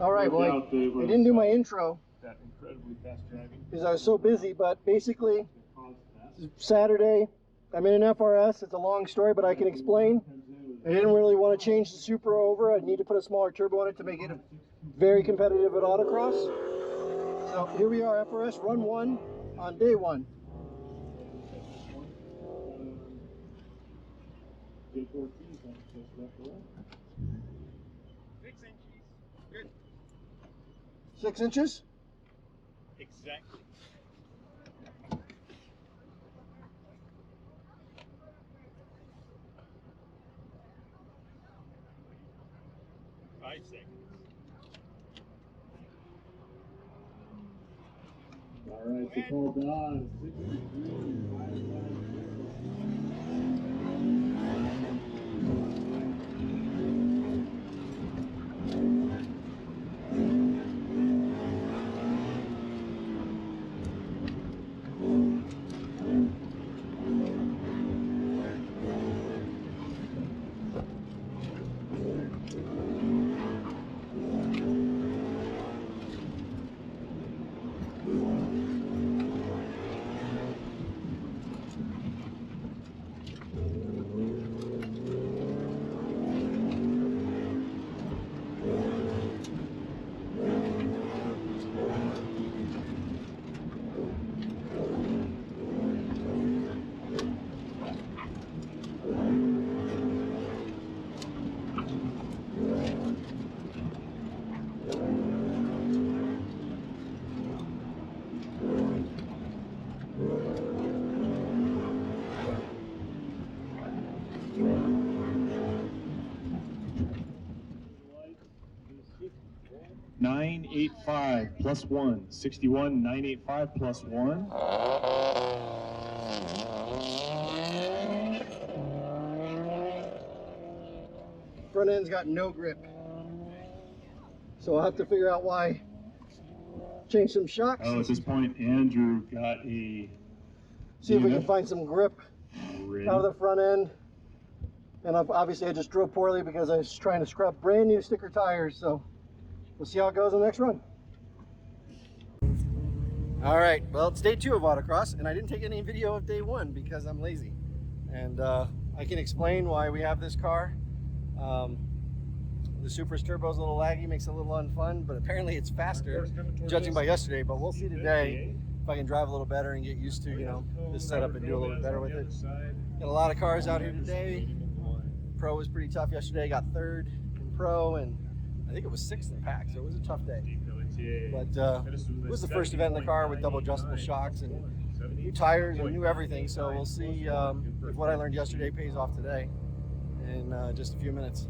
All right, well, I didn't do my intro because I was so busy, but basically, Saturday, I'm in an FRS. It's a long story, but I can explain. I didn't really want to change the Supra over. I need to put a smaller turbo on it to make it very competitive at autocross. So here we are, FRS run 1 on day 1. Good. 6 inches? Exactly. 5 seconds. All right, so call Don. 985 plus 1, 61, 985 plus 1. Front end's got no grip. So I'll have to figure out why. Change some shocks. Oh, at this point, Andrew got a... See if we can find some grip out of the front end. And obviously I just drove poorly because I was trying to scrub brand new sticker tires. So we'll see how it goes in the next run. All right, well, it's day 2 of autocross, and I didn't take any video of day 1 because I'm lazy. And I can explain why we have this car. The Supra's turbo is a little laggy, makes it a little unfun, but apparently it's faster, judging by yesterday. But we'll see today if I can drive a little better and get used to, you know, this setup and do a little bit better with it. Got a lot of cars out here today. Pro was pretty tough yesterday, got 3rd in Pro, and I think it was 6th in Pack, so it was a tough day. But it was the first event in the car with double adjustable shocks and new tires and new everything, so we'll see if what I learned yesterday pays off today in just a few minutes.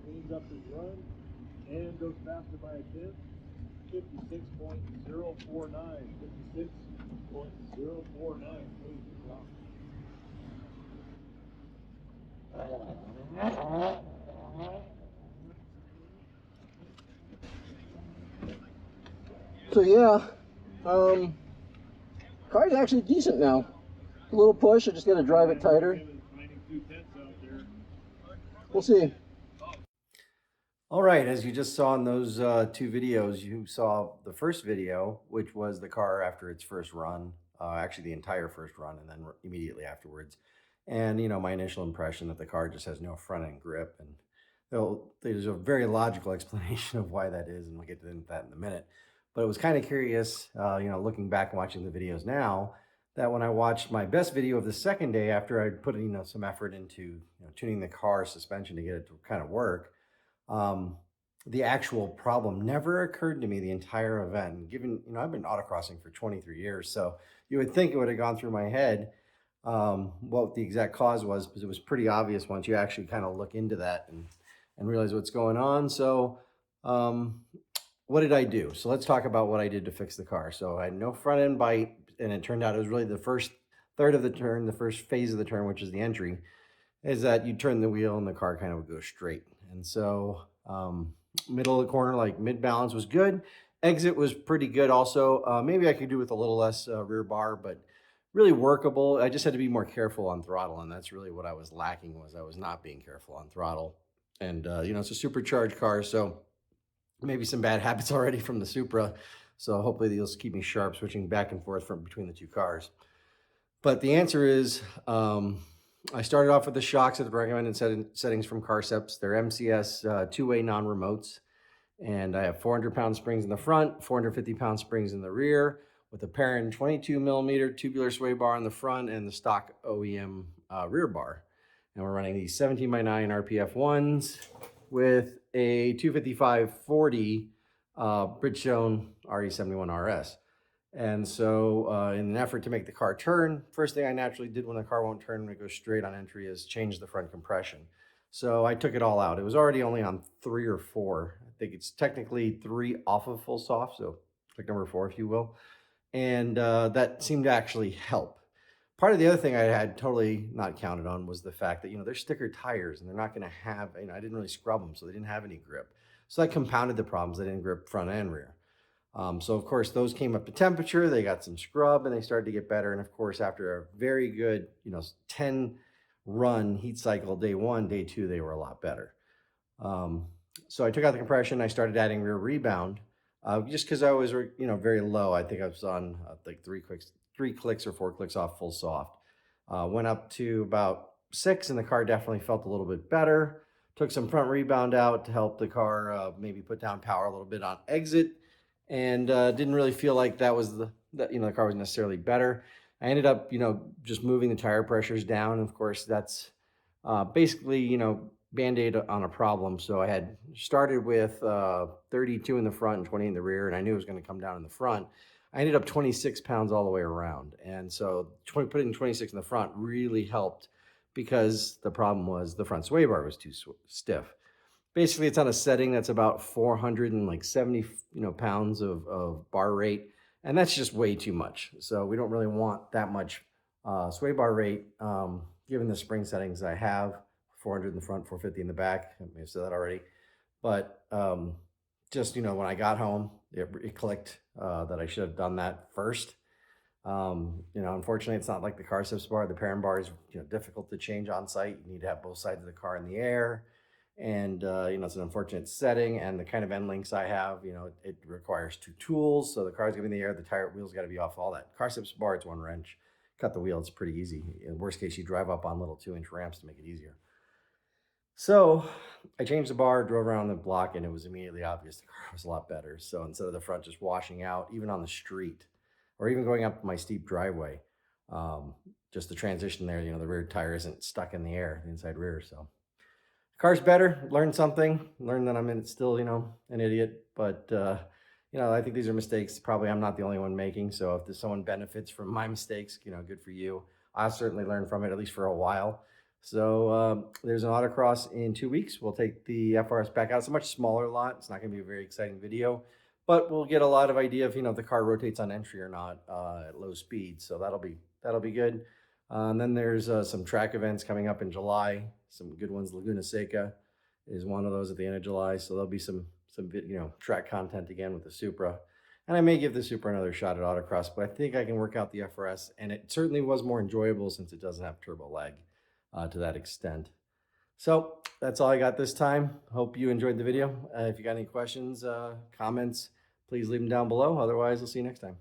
Cleans up his run and goes faster by a tenth. 56.049. 56.049. So yeah, car's actually decent now. A little push, I just got to drive it tighter. We'll see. All right, as you just saw in those 2 videos, you saw the first video, which was the car after its first run, actually the entire first run, and then immediately afterwards. And, you know, my initial impression that the car just has no front end grip. And there's a very logical explanation of why that is, and we'll get into that in a minute. But it was kind of curious, looking back and watching the videos now, that when I watched my best video of the second day after I'd put some effort into tuning the car suspension to get it to kind of work, the actual problem never occurred to me the entire event. And given I've been autocrossing for 23 years, so you would think it would have gone through my head what the exact cause was, because it was pretty obvious once you actually kind of look into that and realize what's going on. So what did I do? So let's talk about what I did to fix the car. So I had no front end bite, and it turned out it was really the first third of the turn, the first phase of the turn, which is the entry, is that you turn the wheel and the car kind of would go straight. And so middle of the corner, like mid balance, was good. Exit was pretty good also. Maybe I could do with a little less rear bar, but really workable. I just had to be more careful on throttle, and that's really what I was lacking. Was I was not being careful on throttle. And it's a supercharged car, so maybe some bad habits already from the Supra. So hopefully they'll keep me sharp, switching back and forth from between the two cars. But the answer is, I started off with the shocks at the recommended settings from Carceps. They're MCS two-way non-remotes. And I have 400-pound springs in the front, 450-pound springs in the rear, with a Perrin 22mm tubular sway bar in the front and the stock OEM rear bar. And we're running these 17x9 RPF1s with a 255/40 Bridgestone RE-71RS. And so in an effort to make the car turn, first thing I naturally did when the car won't turn when it goes straight on entry is change the front compression. So I took it all out. It was already only on 3 or 4. I think it's technically 3 off of full soft, so click number 4, if you will. And that seemed to actually help. Part of the other thing I had totally not counted on was the fact that, they're sticker tires and they're not going to have, I didn't really scrub them, so they didn't have any grip. So that compounded the problems. They didn't grip front and rear. So of course those came up to temperature, they got some scrub, and they started to get better. And of course, after a very good, 10 run heat cycle, day 1, day 2, they were a lot better. So I took out the compression. I started adding rear rebound, just because I was, very low. I think I was on like 3 clicks or 4 clicks off full soft. Went up to about 6, and the car definitely felt a little bit better. Took some front rebound out to help the car maybe put down power a little bit on exit, and didn't really feel like that was the car was necessarily better. I ended up, just moving the tire pressures down. And of course, that's basically, Band-Aid on a problem. So I had started with 32 in the front and 20 in the rear, and I knew it was going to come down in the front. I ended up 26 pounds all the way around. And so putting 26 in the front really helped, because the problem was the front sway bar was too stiff. Basically, it's on a setting that's about 470 pounds of bar rate, and that's just way too much. So we don't really want that much sway bar rate, given the spring settings I have. 400 in the front, 450 in the back. I may have said that already. But just, when I got home, it clicked that I should have done that first. Unfortunately, it's not like the Carceps bar. The Perrin bar is difficult to change on site. You need to have both sides of the car in the air. And, it's an unfortunate setting. And the kind of Endlinks I have, it requires 2 tools. So the car's going to be in the air, the wheels got to be off, all that. Carceps bar, it's 1 wrench. Cut the wheel, it's pretty easy. In worst case, you drive up on little 2-inch ramps to make it easier. So I changed the bar, drove around the block, and it was immediately obvious the car was a lot better. So instead of the front just washing out, even on the street, or even going up my steep driveway, just the transition there, the rear tire isn't stuck in the air, the inside rear. So the car's better. Learned something. Learned that I'm still, an idiot. But, I think these are mistakes probably I'm not the only one making. So if someone benefits from my mistakes, good for you. I'll certainly learn from it, at least for a while. So there's an autocross in 2 weeks. We'll take the FRS back out. It's a much smaller lot. It's not going to be a very exciting video, but we'll get a lot of idea if if the car rotates on entry or not at low speed. So that'll be good. And then there's some track events coming up in July. Some good ones. Laguna Seca is one of those at the end of July. So there'll be some track content again with the Supra. And I may give the Supra another shot at autocross, but I think I can work out the FRS, and it certainly was more enjoyable since it doesn't have turbo lag to that extent. So that's all I got this time. Hope you enjoyed the video. If you got any questions, comments, please leave them down below. Otherwise, I'll see you next time.